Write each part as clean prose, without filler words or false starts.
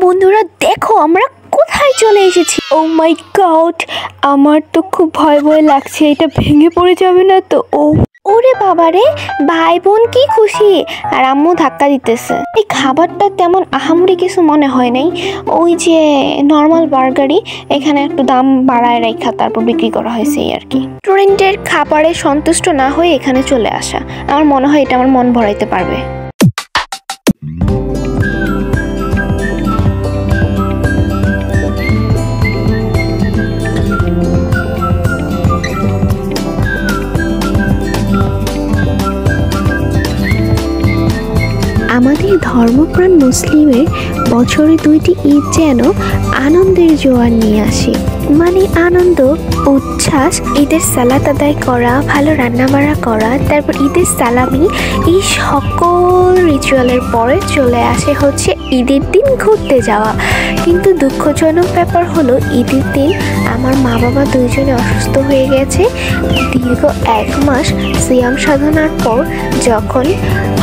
বন্ধুরা দেখো আমরা কোথায় চলে এসেছি। ও মাই গড, আমার তো খুব ভয় ভয় লাগছে, এটা ভেঙে পড়ে যাবে না তো? ওরে বাবারে, ভাই বোন কি খুশি, আর আম্মু ধাক্কা দিতেছে। এই খাবারটা তেমন আহামরি কিছু মনে হয় নাই, ওই যে নর্মাল বার্গারই, এখানে একটু দাম বাড়ায় রেখা তারপর বিক্রি করা হয়েছে আর কি। রেস্টুরেন্টের খাবারে সন্তুষ্ট না হয়ে এখানে চলে আসা, আমার মনে হয় এটা আমার মন ভরাইতে পারবে। আমাদের ধর্মপ্রাণ মুসলিমের বছরে 2টি ঈদ যেন আনন্দের জোয়ার নিয়ে আসে, মানে আনন্দ উচ্ছ্বাস, ঈদের সালাত আদায় করা, ভালো রান্নাবাড়া করা, তারপর ঈদের সালামি, এই সকল রিচুয়ালের পরে চলে আসে হচ্ছে ঈদের দিন ঘুরতে যাওয়া। কিন্তু দুঃখজনক ব্যাপার হলো ঈদের দিন আমার মা বাবা দুইজনে অসুস্থ হয়ে গেছে। দীর্ঘ 1 মাস সিয়াম সাধনার পর যখন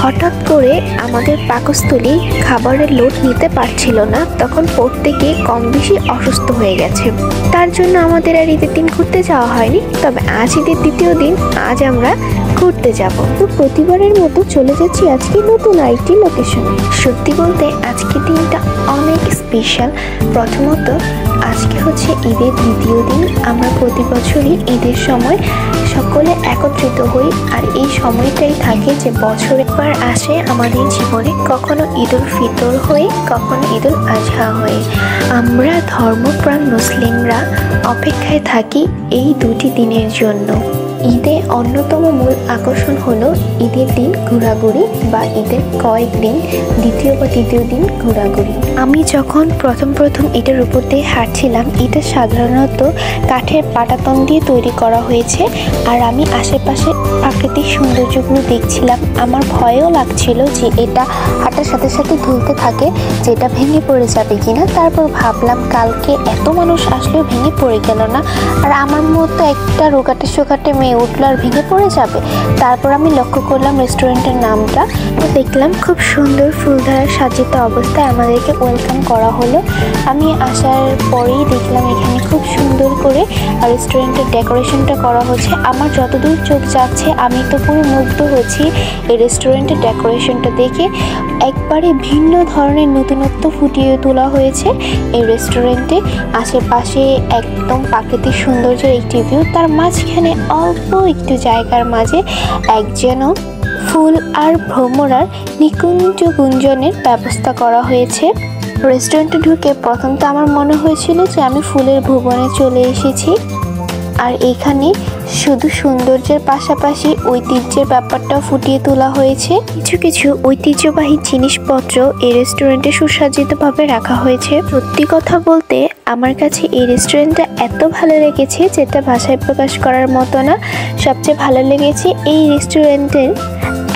হঠাৎ করে আমাদের পাকস্থলী খাবারের লোড নিতে পারছিল না, তখন প্রত্যেকে কম বেশি অসুস্থ হয়ে গেছে। তার জন্য আমাদের আর ঈদের দিন ঘুরতে যাওয়া হয়নি। তবে আজ ঈদের 2য় দিন, আজ আমরা ঘুরতে যাব। তো প্রতিবারের মতো চলে যাচ্ছি আজকে নতুন আরেকটি লোকেশনে। সত্যি বলতে আজকের দিনটা অনেক স্পেশাল। প্রথমত আজকে হচ্ছে ঈদের 2য় দিন। আমরা প্রতি বছরই ঈদের সময় সকলে একত্রিত হই, আর এই সময়টাই থাকে যে বছর একবার আসে আমাদের জীবনে, কখনো ঈদুল ফিতর হয়ে, কখনো ঈদুল আজহা হয়ে। আমরা ধর্মপ্রাণ মুসলিমরা অপেক্ষায় থাকি এই 2টি দিনের জন্য। ঈদে অন্যতম মূল আকর্ষণ হলো ঈদের দিন ঘোরাঘুরি, বা ঈদের কয়েকদিন 2য় বা 3য় দিন ঘোরাঘুরি। আমি যখন প্রথম এটার উপর দিয়ে হাঁটছিলাম, এটা সাধারণত কাঠের পাটাতন দিয়ে তৈরি করা হয়েছে, আর আমি আশেপাশে প্রাকৃতিক সৌন্দর্যগুলো দেখছিলাম। আমার ভয়ও লাগছিল যে এটা হাঁটার সাথে সাথে ধুলতে থাকে, যেটা ভেঙে পড়ে যাবে কিনা। তারপর ভাবলাম কালকে এত মানুষ আসলেও ভেঙে পড়ে গেল না, আর আমার মতো একটা রোগাটে শোকাটে মেয়ে উঠলো আর ভেঙে পড়ে যাবে। তারপর আমি লক্ষ্য করলাম রেস্টুরেন্টের নামটা, দেখলাম খুব সুন্দর ফুল দ্বারা সাজিত অবস্থায় আমাদেরকে ওয়েলকাম করা হলো। আমি আসার পরেই দেখলাম এখানে খুব সুন্দর করে রেস্টুরেন্টের ডেকোরেশনটা করা হচ্ছে। আমার যতদূর চোখ যাচ্ছে আমি তো পুরো মুগ্ধ হচ্ছি এই রেস্টুরেন্টের ডেকোরেশনটা দেখে। একবারে ভিন্ন ধরনের নতুনত্ব ফুটিয়ে তোলা হয়েছে এই রেস্টুরেন্টে। আশেপাশে একদম প্রাকৃতিক সৌন্দর্যের একটি ভিউ, তার মাঝখানে অল্প একটু জায়গার মাঝে যেন ফুল আর ভ্রমরার নিকুঞ্জ গুঞ্জনের ব্যবস্থা করা হয়েছে। রেস্টুরেন্টে ঢুকে প্রথম তো আমার মনে হয়েছিল যে আমি ফুলের ভুবনে চলে এসেছি, আর এখানে শুধু সৌন্দর্যের পাশাপাশি ঐতিহ্যের ব্যাপারটাও ফুটিয়ে তোলা হয়েছে। কিছু ঐতিহ্যবাহী জিনিসপত্র এই রেস্টুরেন্টে সুসজ্জিতভাবে রাখা হয়েছে। সত্যি কথা বলতে আমার কাছে এই রেস্টুরেন্টটা এত ভালো লেগেছে যেটা ভাষায় প্রকাশ করার মতো না। সবচেয়ে ভালো লেগেছে এই রেস্টুরেন্টের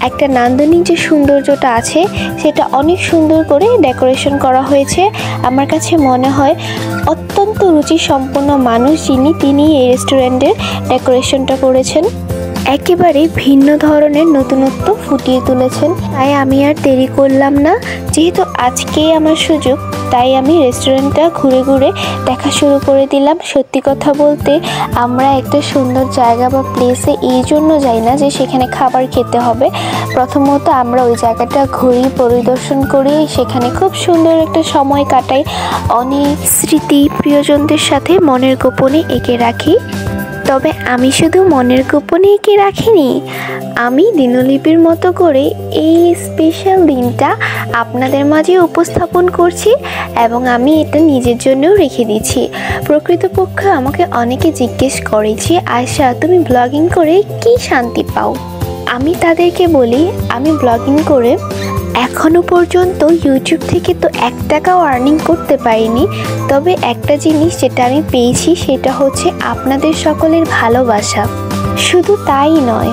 একটা নান্দনিক যে সৌন্দর্যটা আছে, সেটা অনেক সুন্দর করে ডেকোরেশন করা হয়েছে। আমার কাছে মনে হয় অত্যন্ত রুচি সম্পন্ন মানুষ যিনি, তিনি এই রেস্টুরেন্টের ডেকোরেশনটা করেছেন। একেবারে ভিন্ন ধরনের নতুনত্ব ফুটিয়ে তুলেছেন। তাই আমি আর দেরি করলাম না, যেহেতু আজকেই আমার সুযোগ, তাই আমি রেস্টুরেন্টটা ঘুরে ঘুরে দেখা শুরু করে দিলাম। সত্যি কথা বলতে আমরা একটা সুন্দর জায়গা বা প্লেসে এই জন্য যাই না যে সেখানে খাবার খেতে হবে। প্রথমত আমরা ওই জায়গাটা ঘুরি, পরিদর্শন করি, সেখানে খুব সুন্দর একটা সময় কাটাই, অনেক স্মৃতি প্রিয়জনদের সাথে মনের গোপনে এঁকে রাখি। তবে আমি শুধু মনের গোপনে এঁকে রাখিনি, আমি দিনলিপির মতো করে এই স্পেশাল দিনটা আপনাদের মাঝে উপস্থাপন করছি, এবং আমি এটা নিজের জন্যও রেখে দিচ্ছি। প্রকৃতপক্ষে আমাকে অনেকে জিজ্ঞেস করেছে, আয়শা তুমি ব্লগিং করে কি শান্তি পাও? আমি তাদেরকে বলি, আমি ব্লগিং করে এখনো পর্যন্ত ইউটিউব থেকে তো 1 টাকাও আর্নিং করতে পারিনি, তবে একটা জিনিস যেটা আমি পেয়েছি সেটা হচ্ছে আপনাদের সকলের ভালোবাসা। শুধু তাই নয়,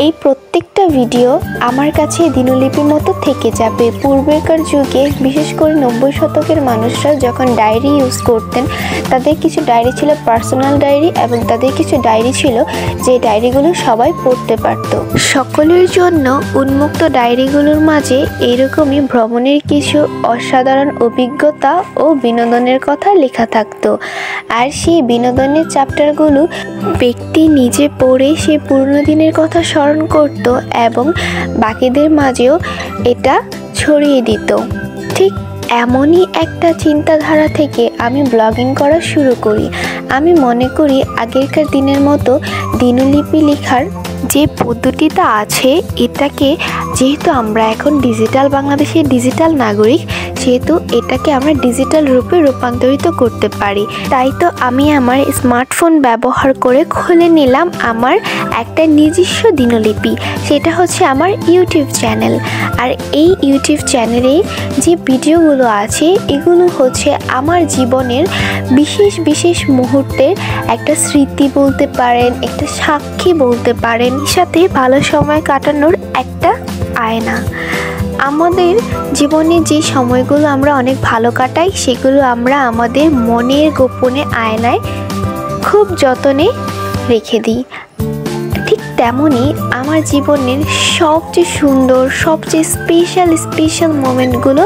এই প্রত্যেকটা ভিডিও আমার কাছে দিনলিপির মতো থেকে যাবে। পূর্বেকার যুগে বিশেষ করে 90 শতকের মানুষরা যখন ডায়েরি ইউজ করতেন, তাদের কিছু ডায়েরি ছিল পার্সোনাল ডায়েরি এবং তাদের কিছু ডায়েরি ছিল যে ডায়েরিগুলো সবাই পড়তে পারত। সকলের জন্য উন্মুক্ত ডায়েরিগুলোর মাঝে এরকমই ভ্রমণের কিছু অসাধারণ অভিজ্ঞতা ও বিনোদনের কথা লেখা থাকতো। আর সেই বিনোদনের চ্যাপ্টারগুলো ব্যক্তি নিজে পড়ে সেই পুরনো দিনের কথা স্মরণ করত এবং বাকিদের মাঝেও এটা ছড়িয়ে দিত। ঠিক এমনই একটা চিন্তাধারা থেকে আমি ব্লগিং করা শুরু করি। আমি মনে করি আগেরকার দিনের মতো দিনলিপি লেখার যে পদ্ধতিটা আছে, এটাকে যেহেতু আমরা এখন ডিজিটাল বাংলাদেশের ডিজিটাল নাগরিক, সেহেতু এটাকে আমরা ডিজিটাল রূপে রূপান্তরিত করতে পারি। তাই তো আমি আমার স্মার্টফোন ব্যবহার করে খুলে নিলাম আমার একটা নিজস্ব দিনলিপি। সেটা হচ্ছে আমার ইউটিউব চ্যানেল। আর এই ইউটিউব চ্যানেলে যে ভিডিওগুলো আছে, এগুলো হচ্ছে আমার জীবনের বিশেষ বিশেষ মুহূর্তের একটা স্মৃতি বলতে পারেন, একটা সাক্ষী বলতে পারেন, সাথে ভালো সময় কাটানোর একটা আয়না। আমাদের জীবনে যে সময়গুলো আমরা অনেক ভালো কাটাই, সেগুলো আমরা আমাদের মনের গোপনে আয়নায় খুব যত্নে রেখে দিই। ঠিক তেমনই আমার জীবনের সবচেয়ে সুন্দর, সবচেয়ে স্পেশাল মোমেন্টগুলো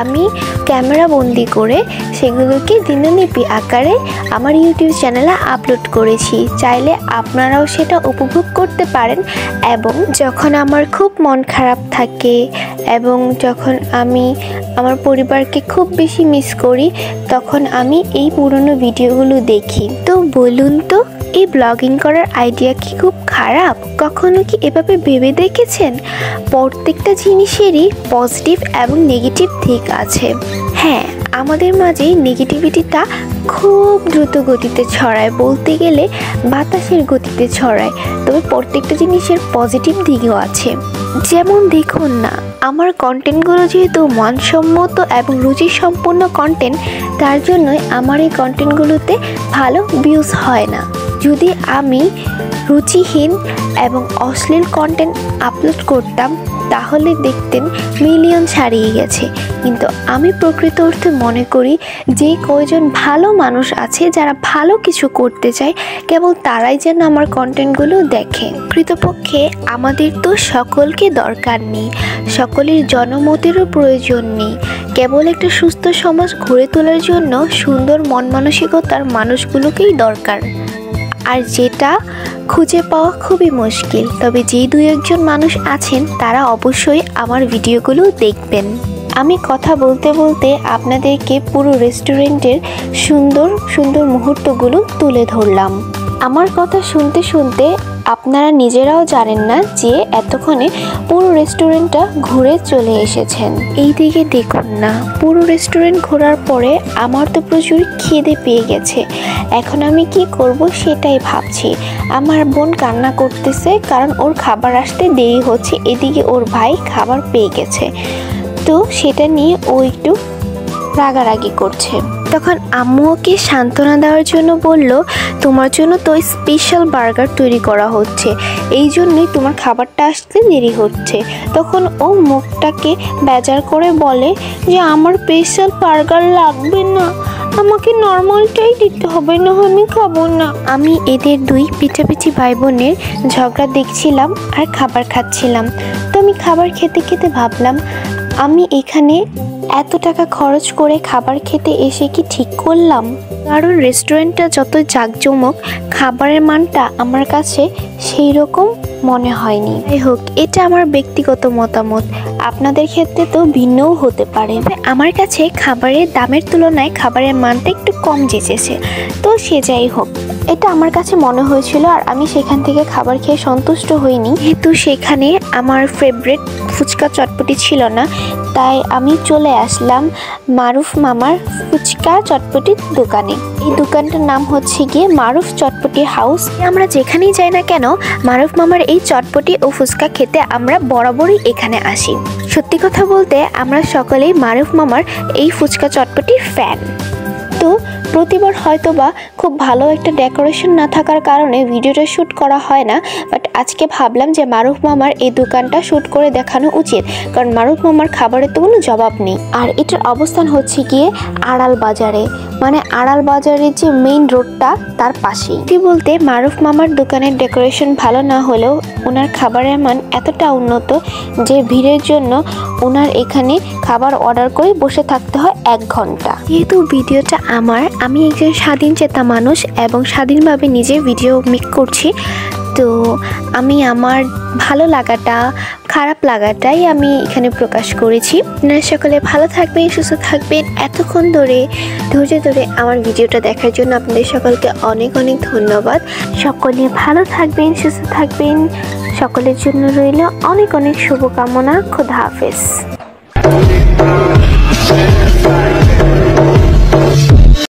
আমি ক্যামেরা বন্দি করে সেগুলোকে দিনলিপি আকারে আমার ইউটিউব চ্যানেলে আপলোড করেছি। চাইলে আপনারাও সেটা উপভোগ করতে পারেন। এবং যখন আমার খুব মন খারাপ থাকে এবং যখন আমি আমার পরিবারকে খুব বেশি মিস করি, তখন আমি এই পুরনো ভিডিওগুলো দেখি। তো বলুন তো, এই ব্লগিং করার আইডিয়া কি খুব খারাপ? কখনো কি এভাবে ভেবে দেখেছেন? প্রত্যেকটা জিনিসেরই পজিটিভ এবং নেগেটিভ দিক আছে। হ্যাঁ, আমাদের মাঝে নেগেটিভিটিটা খুব দ্রুত গতিতে ছড়ায়, বলতে গেলে বাতাসের গতিতে ছড়ায়। তবে প্রত্যেকটা জিনিসের পজিটিভ দিকও আছে। যেমন দেখুন না, আমার কন্টেন্টগুলো যেহেতু মানসম্মত এবং রুচিসম্পন্ন কন্টেন্ট, তার জন্যই আমার এই কন্টেন্টগুলোতে ভালো ভিউজ হয় না। যদি আমি রুচিহীন এবং অশ্লীল কন্টেন্ট আপলোড করতাম, তাহলে দেখতেন মিলিয়ন ছাড়িয়ে গেছে। কিন্তু আমি প্রকৃত অর্থে মনে করি যে কয়জন ভালো মানুষ আছে যারা ভালো কিছু করতে চায়, কেবল তারাই যেন আমার কন্টেন্টগুলো দেখে। প্রকৃতপক্ষে আমাদের তো সকলকে দরকার নেই, সকলের জনমতেরও প্রয়োজন নেই। কেবল একটা সুস্থ সমাজ গড়ে তোলার জন্য সুন্দর মন মানসিকতার মানুষগুলোকেই দরকার। আর যেটা খুঁজে পাওয়া খুবই মুশকিল। তবে যেই 2-1জন মানুষ আছেন, তারা অবশ্যই আমার ভিডিওগুলো দেখবেন। আমি কথা বলতে বলতে আপনাদেরকে পুরো রেস্টুরেন্টের সুন্দর সুন্দর মুহূর্তগুলো তুলে ধরলাম। আমার কথা শুনতে শুনতে আপনারা নিজেরাও জানেন না যে এতক্ষণে পুরো রেস্টুরেন্টটা ঘুরে চলে এসেছেন। এই দিকে দেখুন না, পুরো রেস্টুরেন্ট ঘোরার পরে আমার তো প্রচুর খিদে পেয়ে গেছে। এখন আমি কি করব সেটাই ভাবছি। আমার বোন কান্না করতেছে কারণ ওর খাবার আসতে দেরি হচ্ছে। এদিকে ওর ভাই খাবার পেয়ে গেছে, তো সেটা নিয়ে ও একটু রাগারাগি করছে। তখন আম্মু ওকে সান্ত্বনা দেওয়ার জন্য বলল, তোমার জন্য তো স্পেশাল বার্গার তৈরি করা হচ্ছে, এই জন্যই তোমার খাবারটা আসতে দেরি হচ্ছে। তখন ও মুখটাকে বেজার করে বলে যে আমার স্পেশাল বার্গার লাগবে না, আমাকে নর্মালটাই দিতে হবে, না আমি খাবো না। আমি এদের দুই পিঠাপিঠি ভাই বোনের ঝগড়া দেখছিলাম আর খাবার খাচ্ছিলাম। তো আমি খাবার খেতে খেতে ভাবলাম, আমি এখানে এত টাকা খরচ করে খাবার খেতে এসে কি ঠিক করলাম? কারণ রেস্টুরেন্টটা যত জাঁকজমক, খাবারের মানটা আমার কাছে সেই রকম মনে হয়নি। যাই হোক, এটা আমার ব্যক্তিগত মতামত, আপনাদের ক্ষেত্রে তো ভিন্নও হতে পারে। আমার কাছে খাবারের দামের তুলনায় খাবারের মানটা একটু কম জেচেছে। তো সে যাই হোক, এটা আমার কাছে মনে হয়েছিল। আর আমি সেখান থেকে খাবার খেয়ে সন্তুষ্ট হইনি, যেহেতু সেখানে আমার ফেভারিট ফুচকা চটপটি ছিল না, তাই আমি চলে আসলাম মারুফ মামার ফুচকা চটপটির দোকানে। এই দোকানটার নাম হচ্ছে গিয়ে মারুফ চটপটি হাউস। আমরা যেখানেই যাই না কেন, মারুফ মামার এই চটপটি ও ফুচকা খেতে আমরা বরাবরই এখানে আসি। সত্যি কথা বলতে আমরা সকলেই মারুফ মামার এই ফুচকা চটপটির ফ্যান। তো প্রতিবার হয়তো বা খুব ভালো একটা ডেকোরেশন না থাকার কারণে ভিডিওটা শ্যুট করা হয় না, বাট আজকে ভাবলাম যে মারুফ মামার এই দোকানটা শ্যুট করে দেখানো উচিত, কারণ মারুফ মামার খাবারের তো কোনো জবাব নেই। আর এটার অবস্থান হচ্ছে গিয়ে আড়াল বাজারে, মানে আড়াল বাজারের যে মেইন রোডটা তার পাশেই। কি বলতে মারুফ মামার দোকানের ডেকোরেশন ভালো না হলেও ওনার খাবারের মান এতটা উন্নত যে ভিড়ের জন্য ওনার এখানে খাবার অর্ডার করে বসে থাকতে হয় 1 ঘন্টা। যেহেতু ভিডিওটা আমি একজন স্বাধীন চেতা মানুষ এবং স্বাধীনভাবে নিজে ভিডিও মেক করছি, তো আমি আমার ভালো লাগাটা খারাপ লাগাটাই আমি এখানে প্রকাশ করেছি। আপনারা সকলে ভালো থাকবেন, সুস্থ থাকবেন। এতক্ষণ ধরে ধৈর্য ধরে আমার ভিডিওটা দেখার জন্য আপনাদের সকলকে অনেক অনেক ধন্যবাদ। সকলে ভালো থাকবেন, সুস্থ থাকবেন। সকলের জন্য রইল অনেক অনেক শুভকামনা। খোদা হাফেজ।